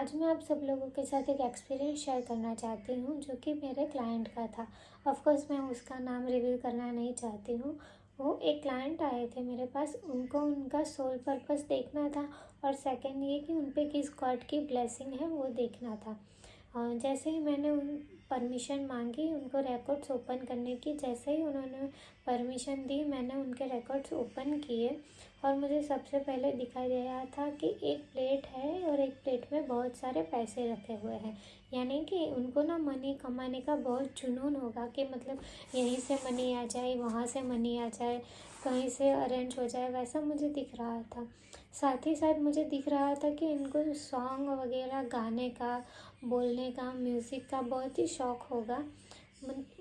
आज मैं आप सब लोगों के साथ एक एक्सपीरियंस शेयर करना चाहती हूँ जो कि मेरे क्लाइंट का था। ऑफ़ कोर्स मैं उसका नाम रिवील करना नहीं चाहती हूँ। वो एक क्लाइंट आए थे मेरे पास, उनको उनका सोल पर्पस देखना था और सेकंड ये कि उन पे किस गॉड की ब्लेसिंग है वो देखना था। जैसे ही मैंने उन परमिशन मांगी उनको रिकॉर्ड्स ओपन करने की, जैसे ही उन्होंने परमिशन दी मैंने उनके रिकॉर्ड्स ओपन किए और मुझे सबसे पहले दिखाई दे रहा था कि एक प्लेट है और एक प्लेट में बहुत सारे पैसे रखे हुए हैं। यानी कि उनको ना मनी कमाने का बहुत जुनून होगा कि मतलब यहीं से मनी आ जाए, वहाँ से मनी आ जाए, कहीं से अरेंज हो जाए, वैसा मुझे दिख रहा था। साथ ही साथ मुझे दिख रहा था कि इनको सॉन्ग वगैरह गाने का, बोलने का, म्यूज़िक का बहुत ही शौक़ होगा।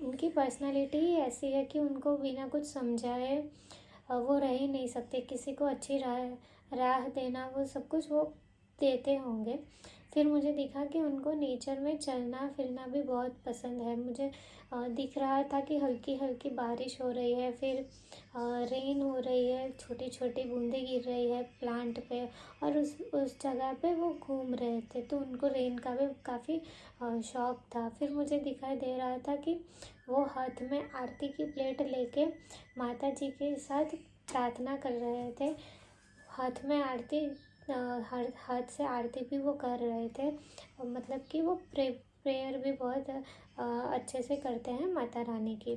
उनकी पर्सनालिटी ही ऐसी है कि उनको बिना कुछ समझाए वो रह ही नहीं सकते। किसी को अच्छी राह राह देना, वो सब कुछ वो देते होंगे। फिर मुझे दिखा कि उनको नेचर में चलना फिरना भी बहुत पसंद है। मुझे दिख रहा था कि हल्की हल्की बारिश हो रही है, फिर रेन हो रही है, छोटी छोटी बूंदें गिर रही है प्लांट पे, और उस जगह पे वो घूम रहे थे, तो उनको रेन का भी काफ़ी शौक़ था। फिर मुझे दिखाई दे रहा था कि वो हाथ में आरती की प्लेट लेके माता जी के साथ प्रार्थना कर रहे थे। हाथ में आरती, हर हाथ से आरती भी वो कर रहे थे। मतलब कि वो प्रेयर भी बहुत अच्छे से करते हैं माता रानी की।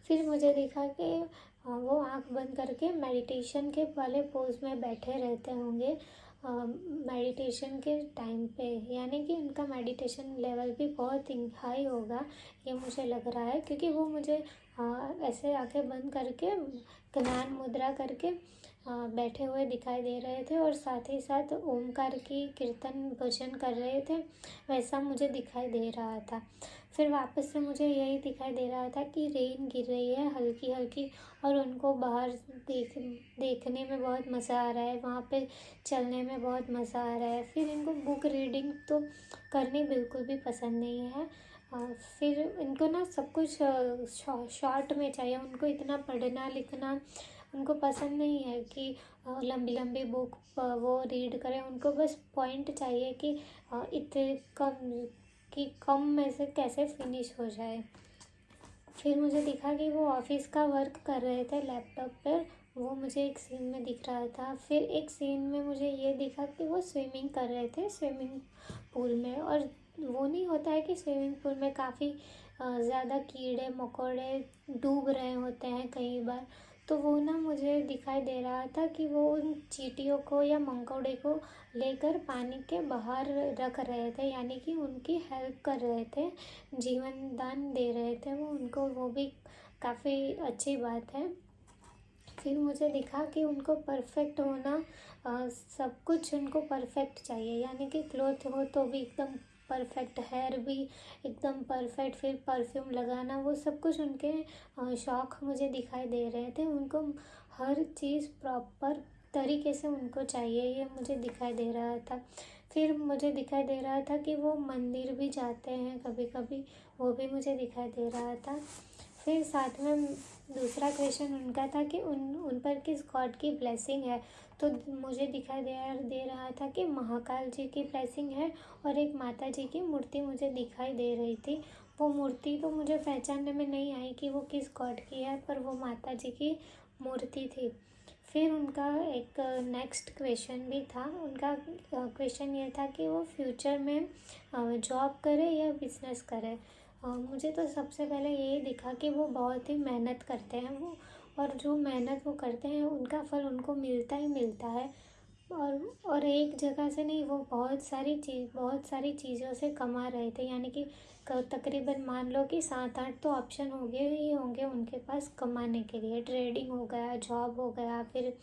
फिर मुझे दिखा कि वो आँख बंद करके मेडिटेशन के वाले पोज में बैठे रहते होंगे मेडिटेशन के टाइम पे, यानी कि उनका मेडिटेशन लेवल भी बहुत हाई होगा, ये मुझे लग रहा है। क्योंकि वो मुझे ऐसे आंखें बंद करके ज्ञान मुद्रा करके बैठे हुए दिखाई दे रहे थे और साथ ही साथ ओमकार की कीर्तन भजन कर रहे थे, वैसा मुझे दिखाई दे रहा था। फिर वापस से मुझे यही दिखाई दे रहा था कि रेन गिर रही है हल्की हल्की और उनको बाहर देखने में बहुत मज़ा आ रहा है, वहाँ पे चलने में बहुत मज़ा आ रहा है। फिर इनको बुक रीडिंग तो करनी बिल्कुल भी पसंद नहीं है। फिर इनको ना सब कुछ शॉर्ट में चाहिए, उनको इतना पढ़ना लिखना उनको पसंद नहीं है कि लंबी लंबी बुक वो रीड करें। उनको बस पॉइंट चाहिए कि इतने कम में से कैसे फिनिश हो जाए। फिर मुझे दिखा कि वो ऑफिस का वर्क कर रहे थे लैपटॉप पर, वो मुझे एक सीन में दिख रहा था। फिर एक सीन में मुझे ये दिखा कि वो स्विमिंग कर रहे थे स्विमिंग पूल में, और वो नहीं होता है कि स्विमिंग पूल में काफ़ी ज़्यादा कीड़े मकोड़े डूब रहे होते हैं कई बार, तो वो ना मुझे दिखाई दे रहा था कि वो उन चींटियों को या मंकोड़े को लेकर पानी के बाहर रख रहे थे, यानी कि उनकी हेल्प कर रहे थे, जीवन दान दे रहे थे वो उनको, वो भी काफ़ी अच्छी बात है। फिर मुझे दिखा कि उनको परफेक्ट होना, सब कुछ उनको परफेक्ट चाहिए, यानी कि क्लोथ हो तो भी एकदम परफेक्ट, हेयर भी एकदम परफेक्ट, फिर परफ्यूम लगाना, वो सब कुछ उनके शौक़ मुझे दिखाई दे रहे थे। उनको हर चीज़ प्रॉपर तरीके से उनको चाहिए, ये मुझे दिखाई दे रहा था। फिर मुझे दिखाई दे रहा था कि वो मंदिर भी जाते हैं कभी कभी, वो भी मुझे दिखाई दे रहा था। फिर साथ में दूसरा क्वेश्चन उनका था कि उन पर किस गॉड की ब्लेसिंग है, तो मुझे दिखाई दे रहा था कि महाकाल जी की ब्लेसिंग है, और एक माता जी की मूर्ति मुझे दिखाई दे रही थी। वो मूर्ति तो मुझे पहचानने में नहीं आई कि वो किस गॉड की है, पर वो माता जी की मूर्ति थी। फिर उनका एक नेक्स्ट क्वेश्चन भी था। उनका क्वेश्चन ये था कि वो फ्यूचर में जॉब करे या बिजनेस करे। मुझे तो सबसे पहले यही दिखा कि वो बहुत ही मेहनत करते हैं वो, और जो मेहनत वो करते हैं उनका फल उनको मिलता ही मिलता है। और एक जगह से नहीं, वो बहुत सारी चीज़ों से कमा रहे थे, यानी कि तकरीबन मान लो कि 7-8 तो ऑप्शन हो गए ही होंगे उनके पास कमाने के लिए। ट्रेडिंग हो गया, जॉब हो गया, फिर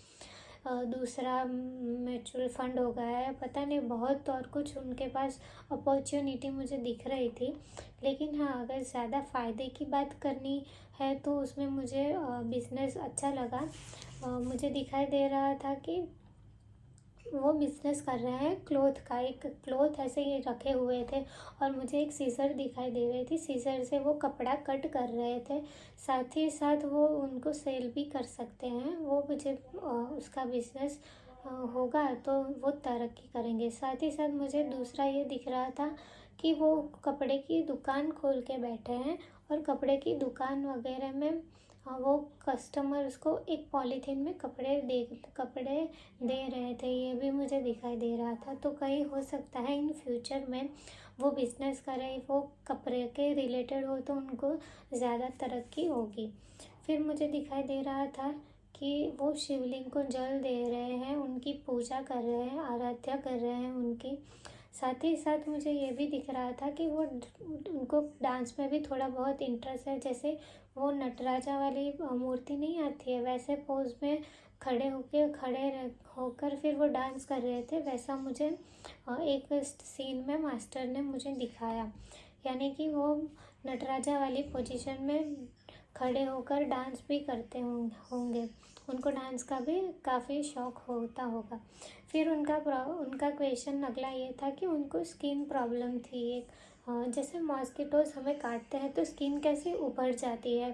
दूसरा म्यूचुअल फंड हो गया है, पता नहीं बहुत और कुछ उनके पास अपॉर्चुनिटी मुझे दिख रही थी। लेकिन हाँ, अगर ज़्यादा फ़ायदे की बात करनी है तो उसमें मुझे बिज़नेस अच्छा लगा। मुझे दिखाई दे रहा था कि वो बिज़नेस कर रहे हैं क्लॉथ का, एक क्लॉथ ऐसे ही रखे हुए थे और मुझे एक सीज़र दिखाई दे रही थी, सीज़र से वो कपड़ा कट कर रहे थे। साथ ही साथ वो उनको सेल भी कर सकते हैं, वो मुझे उसका बिज़नेस होगा तो वो तरक्की करेंगे। साथ ही साथ मुझे दूसरा ये दिख रहा था कि वो कपड़े की दुकान खोल के बैठे हैं और कपड़े की दुकान वगैरह में वो कस्टमर्स को एक पॉलीथीन में कपड़े दे रहे थे, ये भी मुझे दिखाई दे रहा था। तो कहीं हो सकता है इन फ्यूचर में वो बिज़नेस करें, वो कपड़े के रिलेटेड हो तो उनको ज़्यादा तरक्की होगी। फिर मुझे दिखाई दे रहा था कि वो शिवलिंग को जल दे रहे हैं, उनकी पूजा कर रहे हैं, आराध्या कर रहे हैं उनकी। साथ ही साथ मुझे ये भी दिख रहा था कि वो उनको डांस में भी थोड़ा बहुत इंटरेस्ट है। जैसे वो नटराजा वाली मूर्ति नहीं आती है, वैसे पोज में होकर फिर वो डांस कर रहे थे, वैसा मुझे एक सीन में मास्टर ने मुझे दिखाया। यानी कि वो नटराजा वाली पोजीशन में खड़े होकर डांस भी करते होंगे, उनको डांस का भी काफ़ी शौक होता होगा। फिर उनका क्वेश्चन अगला ये था कि उनको स्किन प्रॉब्लम थी एक, जैसे मॉस्किटोज हमें काटते हैं तो स्किन कैसे उभर जाती है,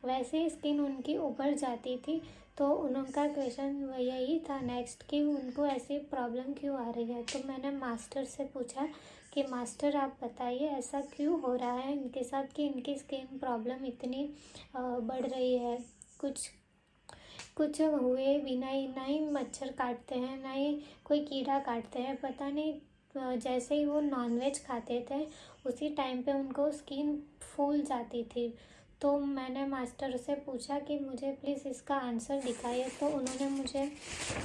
वैसे ही स्किन उनकी उभर जाती थी। तो उनका क्वेश्चन यही था नेक्स्ट कि उनको ऐसी प्रॉब्लम क्यों आ रही है। तो मैंने मास्टर से पूछा कि मास्टर आप बताइए ऐसा क्यों हो रहा है इनके साथ कि इनकी स्किन प्रॉब्लम इतनी बढ़ रही है। कुछ कुछ हुए बिना ही ना ही मच्छर काटते हैं, ना ही कोई कीड़ा काटते हैं, पता नहीं जैसे ही वो नॉनवेज खाते थे उसी टाइम पे उनको स्किन फूल जाती थी। तो मैंने मास्टर से पूछा कि मुझे प्लीज़ इसका आंसर दिखाइए। तो उन्होंने मुझे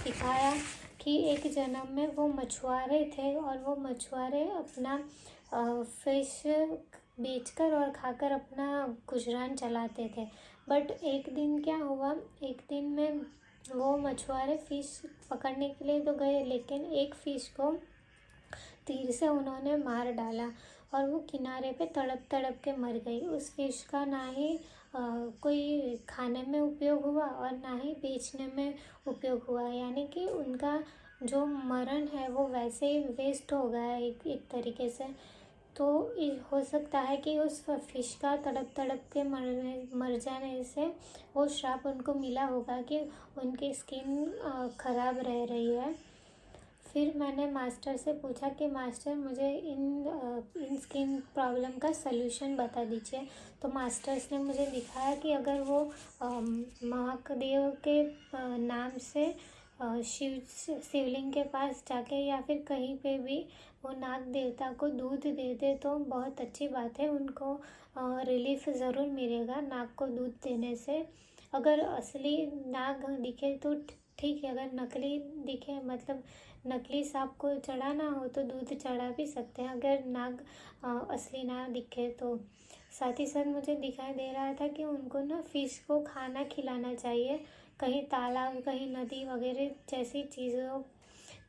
दिखाया कि एक जन्म में वो मछुआरे थे और वो मछुआरे अपना फिश बेचकर और खाकर अपना गुजरान चलाते थे। बट एक दिन क्या हुआ, एक दिन में वो मछुआरे फ़िश पकड़ने के लिए तो गए, लेकिन एक फ़िश को तीर से उन्होंने मार डाला और वो किनारे पे तड़प तड़प के मर गई। उस फ़िश का ना ही कोई खाने में उपयोग हुआ और ना ही बेचने में उपयोग हुआ, यानी कि उनका जो मरण है वो वैसे ही वेस्ट हो गया एक तरीके से। तो हो सकता है कि उस फिश का तड़प तड़प के मर जाने से वो श्राप उनको मिला होगा कि उनकी स्किन खराब रह रही है। फिर मैंने मास्टर से पूछा कि मास्टर मुझे इन स्किन प्रॉब्लम का सल्यूशन बता दीजिए। तो मास्टर्स ने मुझे दिखाया कि अगर वो महादेव के नाम से शिवलिंग के पास जाके या फिर कहीं पे भी वो नाग देवता को दूध दे दे तो बहुत अच्छी बात है, उनको रिलीफ ज़रूर मिलेगा नाग को दूध देने से। अगर असली नाग दिखे तो ठीक है, अगर नकली दिखे मतलब नकली सांप को चढ़ाना हो तो दूध चढ़ा भी सकते हैं, अगर नाग असली ना दिखे तो। साथ ही साथ मुझे दिखाई दे रहा था कि उनको ना फिश को खाना खिलाना चाहिए, कहीं तालाब कहीं नदी वगैरह जैसी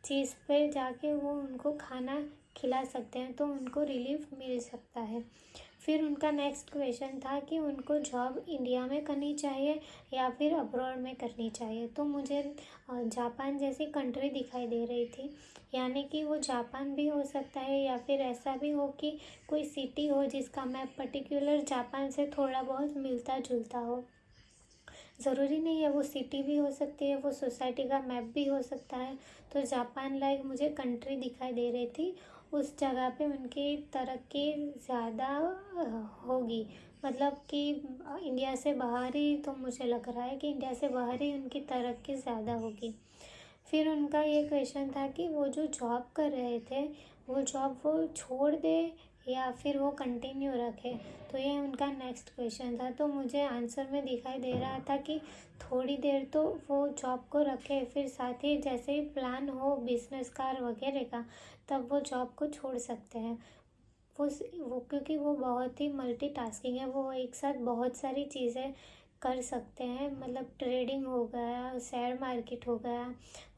चीज़ पे जाके वो उनको खाना खिला सकते हैं तो उनको रिलीफ मिल सकता है। फिर उनका नेक्स्ट क्वेश्चन था कि उनको जॉब इंडिया में करनी चाहिए या फिर अब्रॉड में करनी चाहिए। तो मुझे जापान जैसी कंट्री दिखाई दे रही थी, यानी कि वो जापान भी हो सकता है या फिर ऐसा भी हो कि कोई सिटी हो जिसका मैप पर्टिकुलर जापान से थोड़ा बहुत मिलता जुलता हो। ज़रूरी नहीं है वो सिटी भी हो सकती है, वो सोसाइटी का मैप भी हो सकता है। तो जापान लाइक मुझे कंट्री दिखाई दे रही थी, उस जगह पे उनकी तरक्की ज़्यादा होगी, मतलब कि इंडिया से बाहर ही। तो मुझे लग रहा है कि इंडिया से बाहर ही उनकी तरक्की ज़्यादा होगी। फिर उनका ये क्वेश्चन था कि वो जो जॉब कर रहे थे वो जॉब वो छोड़ दे या फिर वो कंटिन्यू रखे। तो ये उनका नेक्स्ट क्वेश्चन था। तो मुझे आंसर में दिखाई दे रहा था कि थोड़ी देर तो वो जॉब को रखे, फिर साथ ही जैसे ही प्लान हो बिजनेस कार वगैरह का तब वो जॉब को छोड़ सकते हैं। वो क्योंकि वो बहुत ही मल्टीटास्किंग है, वो एक साथ बहुत सारी चीज़ें कर सकते हैं, मतलब ट्रेडिंग हो गया, शेयर मार्केट हो गया,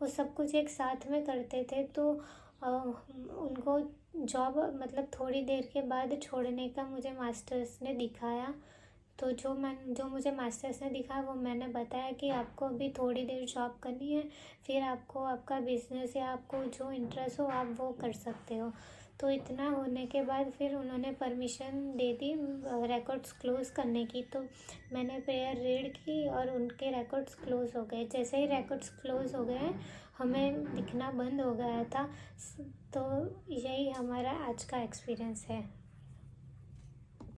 वो सब कुछ एक साथ में करते थे। तो उनको जॉब मतलब थोड़ी देर के बाद छोड़ने का मुझे मास्टर्स ने दिखाया। तो जो मुझे मास्टर्स ने दिखाया वो मैंने बताया कि आपको अभी थोड़ी देर जॉब करनी है, फिर आपको आपका बिजनेस या आपको जो इंटरेस्ट हो आप वो कर सकते हो। तो इतना होने के बाद फिर उन्होंने परमिशन दे दी रिकॉर्ड्स क्लोज़ करने की। तो मैंने प्रेयर रीड की और उनके रिकॉर्ड्स क्लोज़ हो गए। जैसे ही रिकॉर्ड्स क्लोज़ हो गए हमें दिखना बंद हो गया था। तो यही हमारा आज का एक्सपीरियंस है।